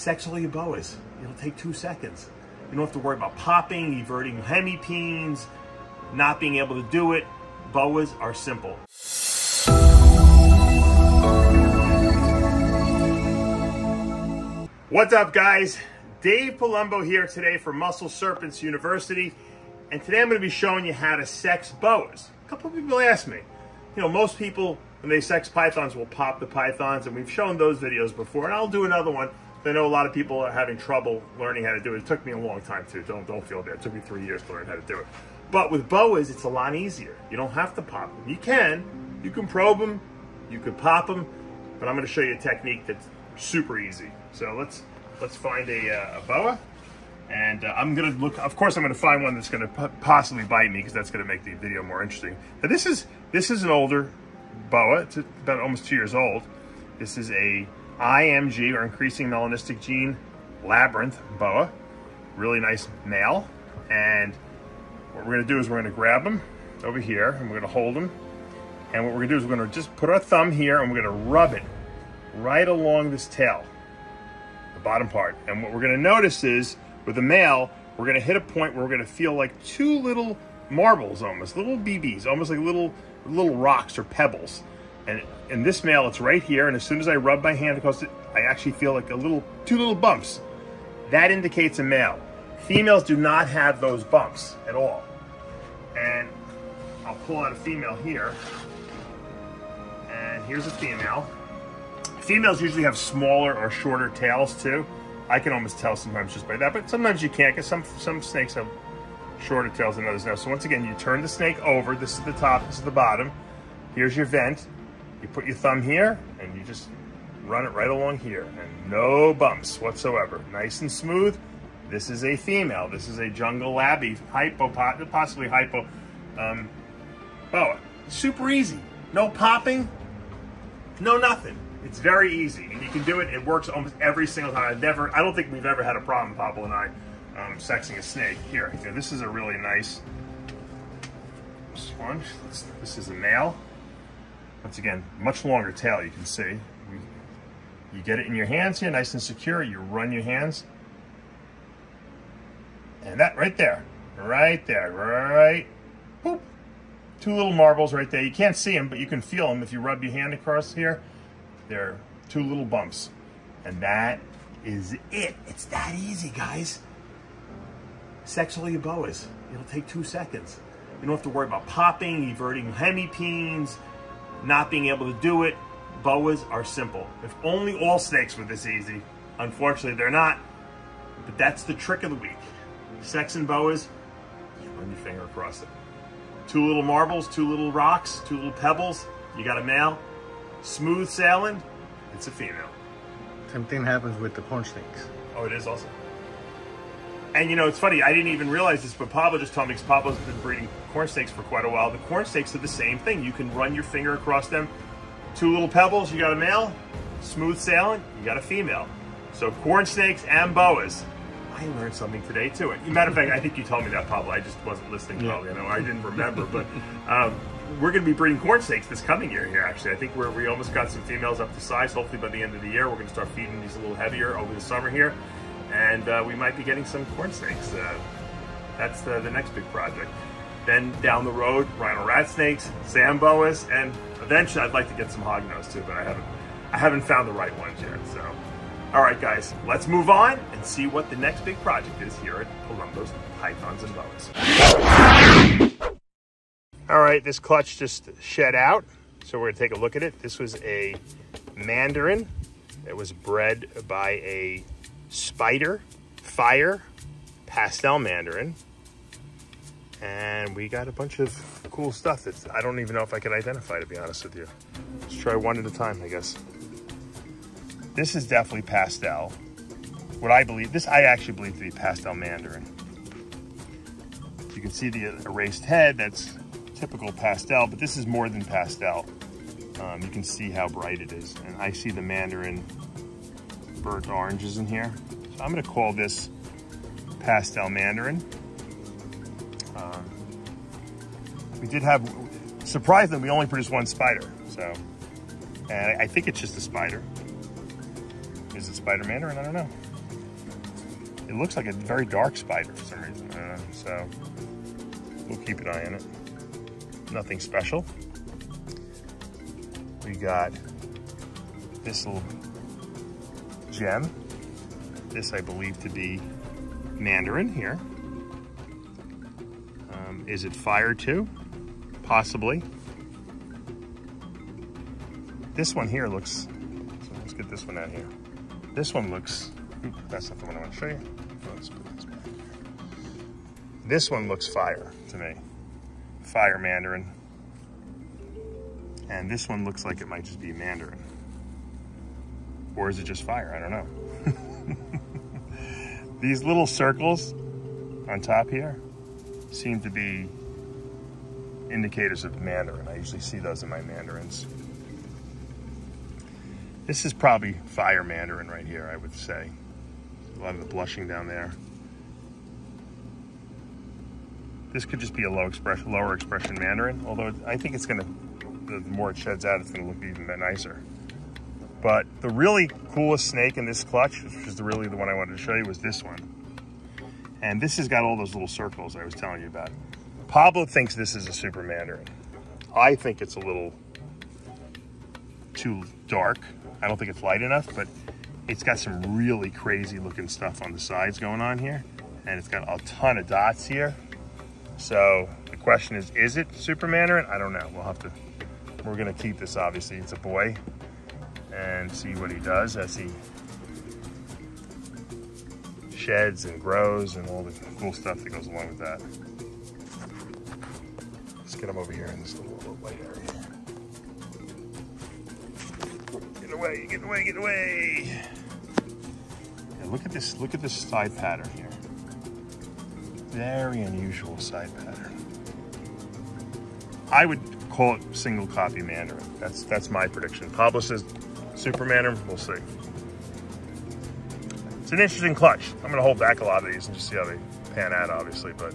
sexually boas. It'll take 2 seconds. You don't have to worry about popping, everting hemipenes, not being able to do it. Boas are simple. What's up, guys? Dave Palumbo here today for Muscle Serpents University, and today I'm going to be showing you how to sex boas. A couple of people ask me, you know, most people when they sex pythons will pop the pythons, and we've shown those videos before, and I'll do another one. I know a lot of people are having trouble learning how to do it. It took me a long time too. Don't feel bad. It took me 3 years to learn how to do it. But with boas, it's a lot easier. You don't have to pop them. You can probe them, you could pop them, but I'm going to show you a technique that's super easy. So let's find a boa, and I'm going to look. Of course, I'm going to find one that's going to possibly bite me, because that's going to make the video more interesting. Now, this is an older boa. It's about almost 2 years old. This is a IMG, or increasing melanistic gene labyrinth boa. Really nice male. And what we're going to do is we're going to grab him over here, and we're going to hold him. And what we're going to do is we're going to just put our thumb here, and we're going to rub it right along this tail, the bottom part. And what we're going to notice is, with the male, we're going to hit a point where we're going to feel like two little marbles, almost little BBs, almost like little rocks or pebbles. And in this male, it's right here, and as soon as I rub my hand across it, I actually feel like two little bumps. That indicates a male. Females do not have those bumps at all. And I'll pull out a female here, and here's a female. Females usually have smaller or shorter tails too. I can almost tell sometimes just by that, but sometimes you can't, because some snakes have shorter tails than others now. So once again, you turn the snake over. This is the top, this is the bottom. Here's your vent. You put your thumb here, and you just run it right along here, and no bumps whatsoever. Nice and smooth. This is a female. This is a jungle labby, possibly hypo boa. Super easy. No popping, no nothing. It's very easy, and you can do it. It works almost every single time. I don't think we've ever had a problem, Pablo and I, sexing a snake. Here, this is a really nice sponge. This is a male. Once again, much longer tail, you can see. You get it in your hands here, nice and secure. You run your hands. And that right there, right, boop. Two little marbles right there. You can't see them, but you can feel them if you rub your hand across here. They're two little bumps. And that is it. It's that easy, guys. Sexually boas. It'll take 2 seconds. You don't have to worry about popping, everting hemipenes, not being able to do it. Boas are simple. If only all snakes were this easy. Unfortunately, they're not. But that's the trick of the week. Sexing boas, you run your finger across it. Two little marbles, two little rocks, two little pebbles. You got a male. Smooth sailing, it's a female. Same thing happens with the corn snakes. Oh, it is also. And you know, it's funny, I didn't even realize this, but Pablo just told me, because Pablo's been breeding corn snakes for quite a while. The corn snakes are the same thing. You can run your finger across them. Two little pebbles, you got a male. Smooth sailing, you got a female. So corn snakes and boas. I learned something today too. Matter of fact, I think you told me that, Pablo. I just wasn't listening well. You know, I didn't remember. But we're going to be breeding corn snakes this coming year here, actually. I think we almost got some females up to size. Hopefully by the end of the year, we're going to start feeding these a little heavier over the summer here. And we might be getting some corn snakes. That's the next big project. Then down the road, rhino rat snakes, sand boas, and eventually I'd like to get some hognose too, but I haven't found the right ones yet. So, all right, guys, let's move on and see what the next big project is here at Palumbo's Pythons and Boas. All right, this clutch just shed out, so we're gonna take a look at it. This was a Mandarin that was bred by a Spider Fire Pastel Mandarin. And we got a bunch of cool stuff that I don't even know if I can identify, to be honest with you. Let's try one at a time, I guess. This is definitely pastel. What I actually believe to be pastel Mandarin. You can see the erased head, that's typical pastel, but this is more than pastel. You can see how bright it is. And I see the Mandarin burnt oranges in here. So I'm gonna call this pastel Mandarin. We did have, surprisingly, we only produced one spider. So, and I think it's just a spider. Is it spider mandarin? I don't know. It looks like a very dark spider for some reason. So we'll keep an eye on it. Nothing special. We got this little gem. This I believe to be mandarin here. Is it fire too? Possibly. This one here looks, so let's get this one out here. This one looks, that's not the one I want to show you. Let's put this back here. This one looks fire to me. Fire mandarin. And this one looks like it might just be mandarin. Or is it just fire? I don't know. These little circles on top here seem to be indicators of mandarin. I usually see those in my mandarins. This is probably fire mandarin right here, I would say. A lot of the blushing down there. This could just be a lower expression mandarin, although I think it's gonna, the more it sheds out, it's gonna look even nicer. But the really coolest snake in this clutch, which is really the one I wanted to show you, was this one. And this has got all those little circles I was telling you about. Pablo thinks this is a super mandarin. I think it's a little too dark. I don't think it's light enough, but it's got some really crazy looking stuff on the sides going on here. And it's got a ton of dots here. So the question is it super mandarin? I don't know. We'll have to, we're gonna keep this, obviously. It's a boy, and see what he does as he sheds and grows and all the cool stuff that goes along with that. Let's get him over here in this little white area. Get away, get away, get away. Yeah, look at this side pattern here. Very unusual side pattern. I would call it single copy mandarin. That's my prediction. Pablo says super mandarin, we'll see. It's an interesting clutch. I'm gonna hold back a lot of these and just see how they pan out, obviously, but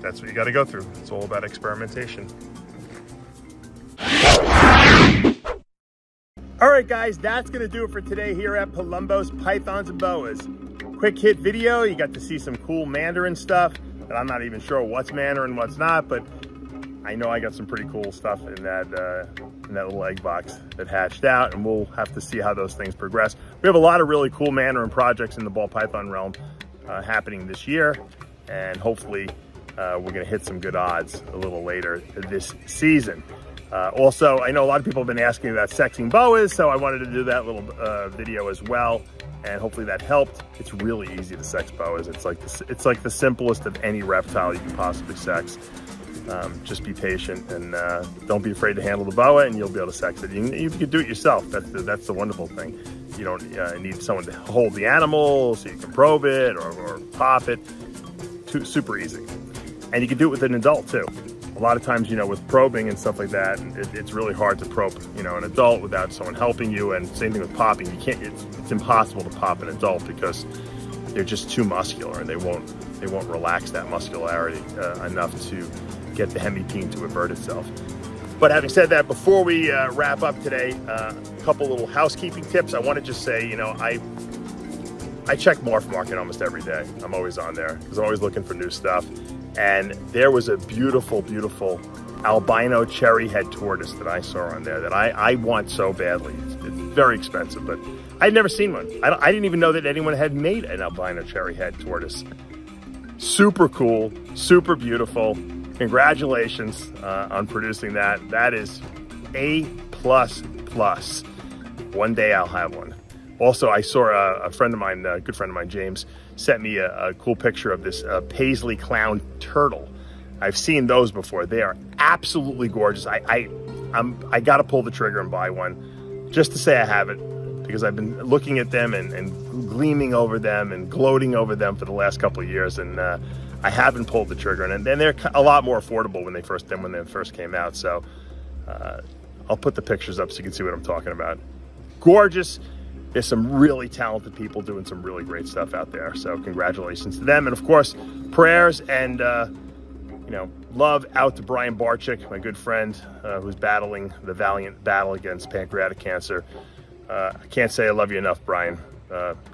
that's what you gotta go through. It's all about experimentation. All right, guys, that's gonna do it for today here at Palumbo's Pythons and Boas. Quick hit video. You got to see some cool mandarin stuff that I'm not even sure what's mandarin, what's not, but I know I got some pretty cool stuff in that little egg box that hatched out, and we'll have to see how those things progress. We have a lot of really cool mandarin projects in the ball python realm happening this year, and hopefully we're gonna hit some good odds a little later this season. Also, I know a lot of people have been asking about sexing boas, so I wanted to do that little video as well, and hopefully that helped. It's really easy to sex boas. It's like the simplest of any reptile you can possibly sex. Just be patient and don't be afraid to handle the boa, and you'll be able to sex it. You can do it yourself. That's the wonderful thing. You don't need someone to hold the animal so you can probe it or pop it. Super easy. And you can do it with an adult too. A lot of times, with probing and stuff like that, it's really hard to probe, an adult without someone helping you. And same thing with popping. You can't. It's impossible to pop an adult because they're just too muscular, and they won't relax that muscularity enough to get the hemipene to avert itself. But having said that, before we wrap up today, a couple little housekeeping tips. I want to just say, I check Morph Market almost every day. I'm always on there because I'm always looking for new stuff. And there was a beautiful, beautiful albino cherry head tortoise that I saw on there that I want so badly. It's very expensive, but I'd never seen one. I didn't even know that anyone had made an albino cherry head tortoise. Super cool, super beautiful. Congratulations on producing that. That is A++. One day I'll have one. Also, I saw a friend of mine, a good friend of mine, James, sent me a cool picture of this paisley clown turtle. I've seen those before. They are absolutely gorgeous. I got to pull the trigger and buy one just to say I have it, because I've been looking at them and gleaming over them and gloating over them for the last couple of years, and I haven't pulled the trigger. And they're a lot more affordable when they first came out. So I'll put the pictures up so you can see what I'm talking about. Gorgeous. There's some really talented people doing some really great stuff out there. So congratulations to them. And of course, prayers and, love out to Brian Barczyk, my good friend, who's battling the valiant battle against pancreatic cancer. I can't say I love you enough, Brian.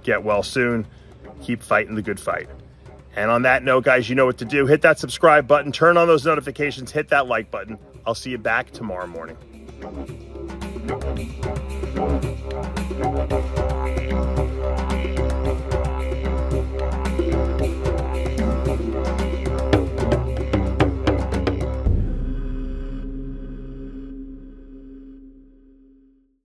Get well soon. Keep fighting the good fight. And on that note, guys, you know what to do. Hit that subscribe button, turn on those notifications, hit that like button. I'll see you back tomorrow morning.